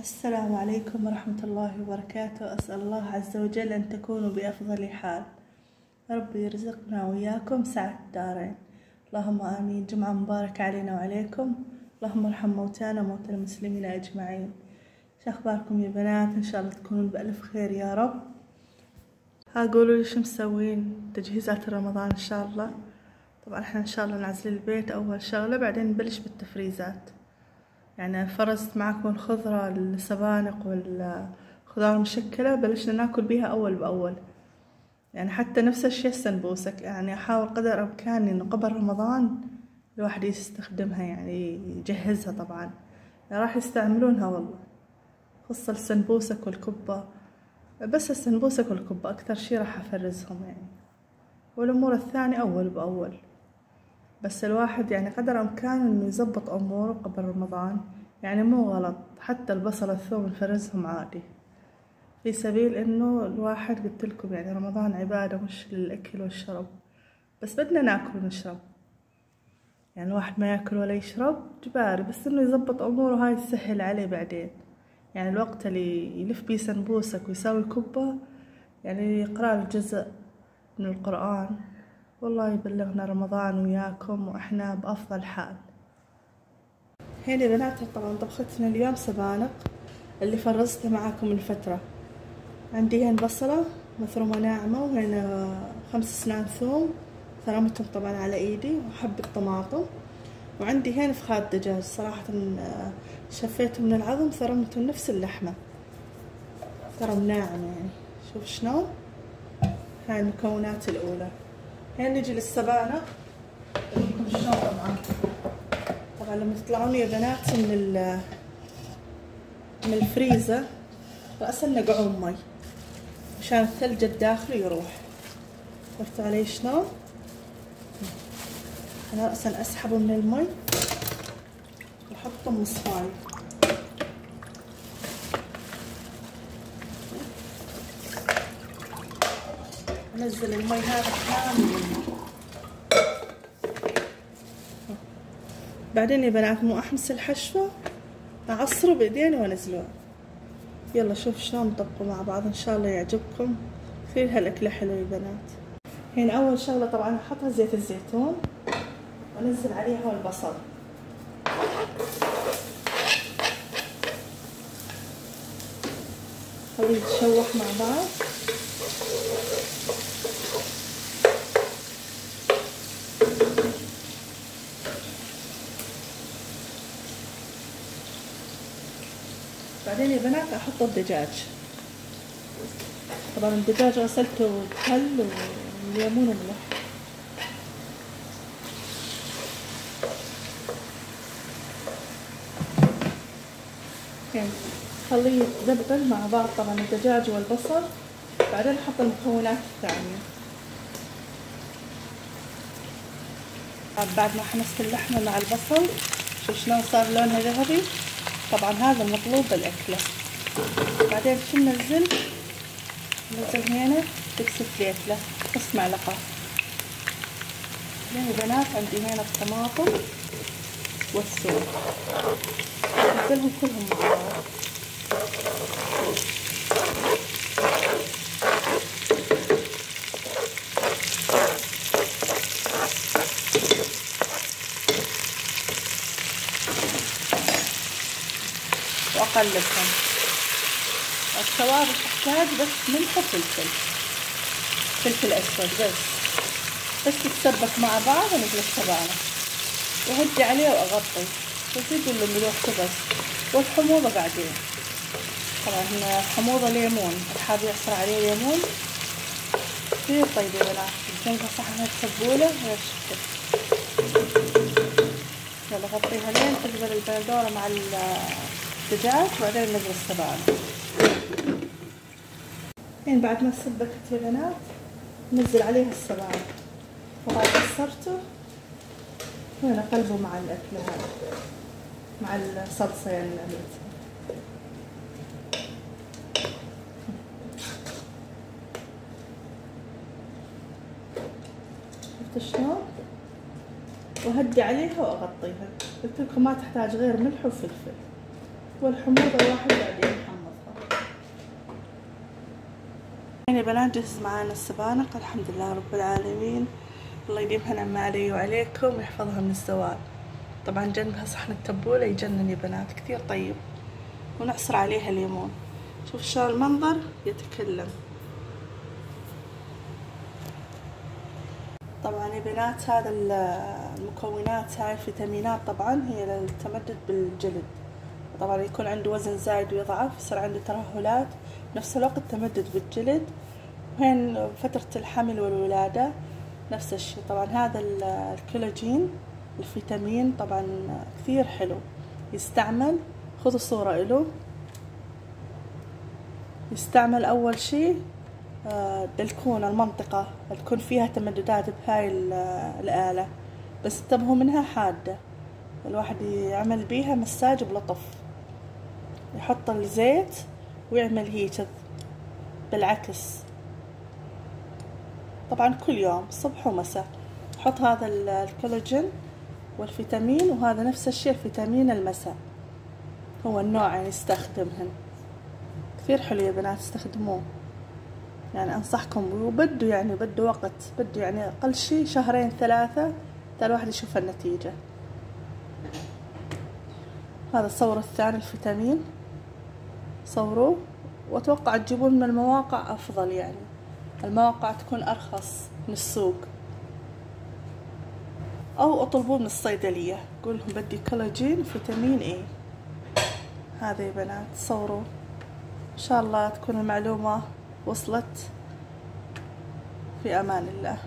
السلام عليكم ورحمة الله وبركاته. أسأل الله عز وجل أن تكونوا بأفضل حال. ربي يرزقنا وإياكم سعة الدارين، اللهم آمين. جمعة مباركة علينا وعليكم. اللهم ارحم موتانا وموتى المسلمين أجمعين. شو أخباركم يا بنات؟ إن شاء الله تكونوا بألف خير يا رب. قولوا لي شو مسوين تجهيزات رمضان إن شاء الله. طبعا احنا إن شاء الله نعزل البيت أول شغلة، بعدين نبلش بالتفريزات. يعني فرزت معكم الخضرة السبانق والخضار المشكلة، بلشنا ناكل بيها أول بأول. يعني حتى نفس الشي السنبوسك، يعني أحاول قدر الإمكان إنه قبل رمضان الواحد يستخدمها، يعني يجهزها. طبعا راح يستعملونها والله، خصوصا السنبوسك والكبة. بس السنبوسك والكبة أكثر شي راح أفرزهم يعني، والأمور الثانية أول بأول. بس الواحد يعني قدر إمكانه إنه يزبط أموره قبل رمضان، يعني مو غلط. حتى البصل والثوم نفرزهم عادي، في سبيل إنه الواحد قلتلكم يعني رمضان عبادة مش للأكل والشرب، بس بدنا ناكل ونشرب. يعني الواحد ما ياكل ولا يشرب جباري، بس إنه يزبط أموره هاي تسهل عليه بعدين. يعني الوقت اللي يلف بيه سنبوسك ويساوي كبة، يعني يقرأ له جزء من القرآن، والله يبلغنا رمضان وياكم وإحنا بأفضل حال. هنا بنات طبعا طبختنا اليوم سبانق اللي فرزتها معاكم من فترة. عندي هنا بصلة مفرومة ناعمة، وهنا 5 أسنان ثوم ثرمتهم طبعا على ايدي، وحبة طماطم. وعندي هنا فخاد دجاج، صراحة شفيته من العظم، ثرمته نفس اللحمة، ثرم ناعم يعني. شوف شلون هاي المكونات الأولى. هنا نجي للسبانق، أقولكم شلون. طبعا لما تطلعون يا بنات من الفريزر رأسا نقعون مي مشان الثلج الداخلي يروح. شفتوا علي شلون؟ أنا رأسا أسحبه من المي وأحطه مصفاي. أنزل المي هذا كامل. بعدين يا بنات مو أحمس الحشوة، أعصره بإيديني وأنزله. يلا شوف شلون نطبقه مع بعض، إن شاء الله يعجبكم كثير. هالأكلة حلوة يا بنات. هنا أول شغلة طبعا أحطها زيت الزيتون، وأنزل عليها البصل. خليه يتشوح مع بعض. بعدين يا بنات أحط الدجاج. طبعا الدجاج غسلته بخل وليمون وملح. يعني خليه يتذبذب مع بعض طبعا الدجاج والبصل. بعدين أحط المكونات الثانية. بعد ما حمست اللحمة مع البصل، شوف شلون صار لونها ذهبي. طبعا هذا المطلوب بالأكلة. بعدين شو ننزل هنا دبس فليفلة، نص معلقة. هنا بنات عندي هنا الطماطم والثوم، ننزلهم كلهم مع بعض. وأقلبهم. التوابل تحتاج بس ملح وفلفل، فلفل أسود بس تتسبك مع بعض. ونقلب السبانخ وهدي عليه وأغطي، وزيد له ملوحته بس. والحموضة بعدين. طبعا حموضة ليمون، الحاب يعصر عليه ليمون كثير طيب يا بنات. نجيبها صحن التبولة هيك شكل. يلا غطيها لين تقبل البندورة مع الدجاج، وبعدين نقلب السبانخ. يعني بعد ما تسبكت يا بنات نزل عليها السبانخ. طبعا كسرته هنا قلبه مع الأكلة هذا، مع الصلصة يعني اللي عملتها. شفتوا شلون؟ وهدي عليها وأغطيها. قلت لكم ما تحتاج غير ملح وفلفل، والحموضة الواحد بعد بنات جهز معانا السبانخ، الحمد لله رب العالمين، الله يديمها نعمة علي وعليكم ويحفظها من الزوال. طبعا جنبها صحن التبولة يجنن يا بنات، كثير طيب، ونعصر عليها ليمون. شوف شلون المنظر يتكلم. طبعا يا بنات هذا المكونات هاي فيتامينات، طبعا هي للتمدد بالجلد. طبعا يكون عنده وزن زايد ويضعف، يصير عنده ترهلات، بنفس الوقت تمدد بالجلد، وين فترة الحمل والولادة نفس الشي. طبعا هذا الكولاجين الفيتامين طبعا كثير حلو، يستعمل، خذوا صورة له. يستعمل أول شي تكون المنطقة تكون فيها تمددات بهاي الآلة، بس انتبهوا منها حادة، الواحد يعمل بيها مساج بلطف، يحط الزيت ويعمل هيك بالعكس. طبعا كل يوم صبح ومساء حط هذا الكولاجين والفيتامين، وهذا نفس الشيء الفيتامين المساء، هو النوعين يستخدمهن. كثير حلو يا بنات، استخدموه، يعني انصحكم. وبده يعني بده وقت، بده يعني اقل شيء 2 3 حتى الواحد يشوف النتيجة. هذا الصور الثاني الفيتامين، صوروه، واتوقع تجيبون من المواقع افضل، يعني المواقع تكون ارخص من السوق، او اطلبوه من الصيدلية، قول لهم بدي كولاجين فيتامين اي. هذا يا بنات صوروا، ان شاء الله تكون المعلومة وصلت. في امان الله.